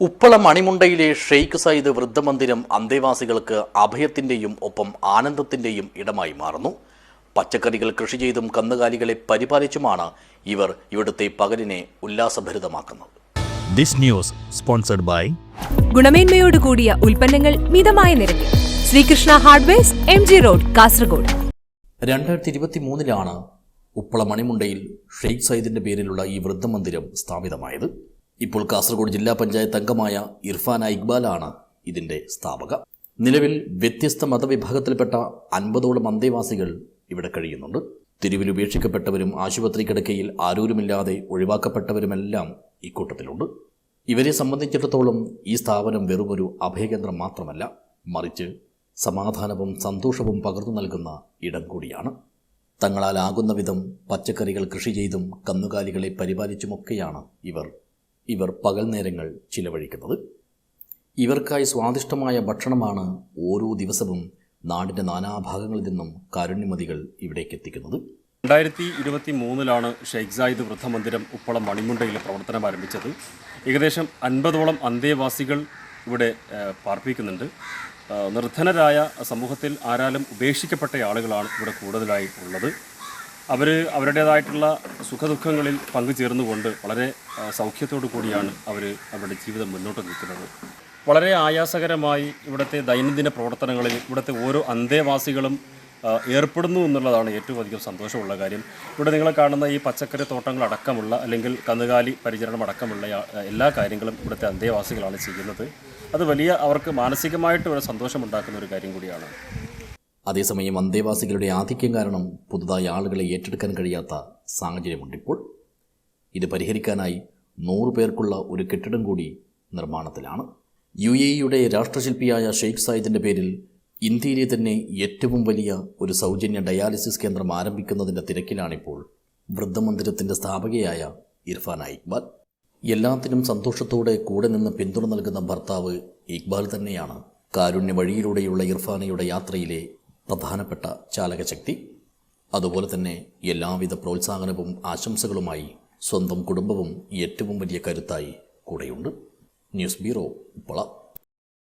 ഉപ്പള മണിമുണ്ടയിലെ ഷെയ്ഖ് സയ്യിദ് വൃദ്ധമന്ദിരം അന്തേവാസികൾക്ക് അഭയത്തിന്റെയും ഒപ്പം ആനന്ദത്തിന്റെയും ഇടമായി മാറുന്നു. പച്ചക്കറികൾ കൃഷി ചെയ്തും കന്നുകാലികളെ പരിപാലിച്ചുമാണ് ഇവർ ഇവിടുത്തെ പകലിനെ ഉല്ലാസഭരിതമാക്കുന്നത്. ദിസ് ന്യൂസ് സ്പോൺസർഡ് ബൈ ഗുണമേന്മയോട് കൂടിയ ഉൽപ്പന്നങ്ങൾ മിതമായ നിരക്കിൽ Sreekrishna hardwares, MG road, Kasaragod. 2023 Uppala മണിമുണ്ടയിൽ ഷെയ്ഖ് സയ്യിദിന്റെ പേരിലുള്ള ഈ വൃദ്ധമന്ദിരം സ്ഥാപിതമായത്. ഇപ്പോൾ കാസർഗോഡ് ജില്ലാ പഞ്ചായത്ത് അംഗമായ ഇർഫാന ഇക്ബാലാണ് ഇതിന്റെ സ്ഥാപക. നിലവിൽ വ്യത്യസ്ത മതവിഭാഗത്തിൽപ്പെട്ട 50ഓളം അന്തേവാസികൾ ഇവിടെ കഴിയുന്നുണ്ട്. തെരുവിൽ ഉപേക്ഷിക്കപ്പെട്ടവരും ആശുപത്രി കിടക്കയിൽ ആരോരുമില്ലാതെ ഒഴിവാക്കപ്പെട്ടവരുമെല്ലാം ഇക്കൂട്ടത്തിലുണ്ട്. ഇവരെ സംബന്ധിച്ചിടത്തോളം ഈ സ്ഥാപനം വെറുമൊരു അഭയകേന്ദ്രം മാത്രമല്ല, മറിച്ച് സമാധാനവും സന്തോഷവും പകർന്നു നൽകുന്ന ഇടം കൂടിയാണ്. തങ്ങളാലാകുന്ന വിധം പച്ചക്കറികൾ കൃഷി ചെയ്തും കന്നുകാലികളെ പരിപാലിച്ചുമൊക്കെയാണ് ഇവർ പകൽ നേരങ്ങൾ ചിലവഴിക്കുന്നത്. ഇവർക്കായി സ്വാദിഷ്ടമായ ഭക്ഷണമാണ് ഓരോ ദിവസവും നാടിൻ്റെ നാനാഭാഗങ്ങളിൽ നിന്നും കാരുണ്യമതികൾ ഇവിടേക്ക് എത്തിക്കുന്നത്. 2023 ഷെയ്ഖ് സയ്യിദ് വൃദ്ധമന്ദിരം ഉപ്പളം മണിമുണ്ടയിൽ പ്രവർത്തനം ആരംഭിച്ചത്. ഏകദേശം 50ഓളം അന്തേവാസികൾ ഇവിടെ പാർപ്പിക്കുന്നുണ്ട്. നിർധനരായ സമൂഹത്തിൽ ആരാലും ഉപേക്ഷിക്കപ്പെട്ട ആളുകളാണ് ഇവിടെ കൂടുതലായി ഉള്ളത്. അവരുടേതായിട്ടുള്ള സുഖദുഃഖങ്ങളിൽ പങ്കുചേർന്നുകൊണ്ട് വളരെ സൗഖ്യത്തോടു കൂടിയാണ് അവരുടെ ജീവിതം മുന്നോട്ട് നിൽക്കുന്നത്. വളരെ ആയാസകരമായി ഇവിടുത്തെ ദൈനംദിന പ്രവർത്തനങ്ങളിൽ ഇവിടുത്തെ ഓരോ അന്തേവാസികളും ഏർപ്പെടുന്നു എന്നുള്ളതാണ് ഏറ്റവും അധികം സന്തോഷമുള്ള കാര്യം. ഇവിടെ നിങ്ങൾ കാണുന്ന ഈ പച്ചക്കറി തോട്ടങ്ങളടക്കമുള്ള അല്ലെങ്കിൽ കന്നുകാലി പരിചരണം അടക്കമുള്ള എല്ലാ കാര്യങ്ങളും ഇവിടുത്തെ അന്തേവാസികളാണ് ചെയ്യുന്നത്. അത് വലിയ അവർക്ക് മാനസികമായിട്ട് ഒരു സന്തോഷമുണ്ടാക്കുന്ന ഒരു കാര്യം കൂടിയാണ്. അതേസമയം അന്തേവാസികളുടെ ആധിക്യം കാരണം പുതുതായി ആളുകളെ ഏറ്റെടുക്കാൻ കഴിയാത്ത സാഹചര്യമുണ്ടിപ്പോൾ. ഇത് പരിഹരിക്കാനായി 100 പേർക്കുള്ള ഒരു കെട്ടിടം കൂടി നിർമ്മാണത്തിലാണ്. UAE രാഷ്ട്രശില്പിയായ ഷെയ്ഖ് സയ്യിദിൻ്റെ പേരിൽ ഇന്ത്യയിലെ തന്നെ ഏറ്റവും വലിയ ഒരു സൗജന്യ ഡയാലിസിസ് കേന്ദ്രം ആരംഭിക്കുന്നതിൻ്റെ തിരക്കിലാണിപ്പോൾ വൃദ്ധമന്ദിരത്തിൻ്റെ സ്ഥാപകയായ ഇർഫാന ഇക്ബാൽ. എല്ലാത്തിനും സന്തോഷത്തോടെ കൂടെ നിന്ന് പിന്തുണ നൽകുന്ന ഭർത്താവ് ഇക്ബാൽ തന്നെയാണ് കാരുണ്യ വഴിയിലൂടെയുള്ള ഇർഫാനയുടെ യാത്രയിലെ പ്രധാനപ്പെട്ട ചാലകശക്തി. അതുപോലെ തന്നെ എല്ലാവിധ പ്രോത്സാഹനവും ആശംസകളുമായി സ്വന്തം കുടുംബവും ഏറ്റവും വലിയ കരുത്തായി കൂടെയുണ്ട്. News bureau, Uppala.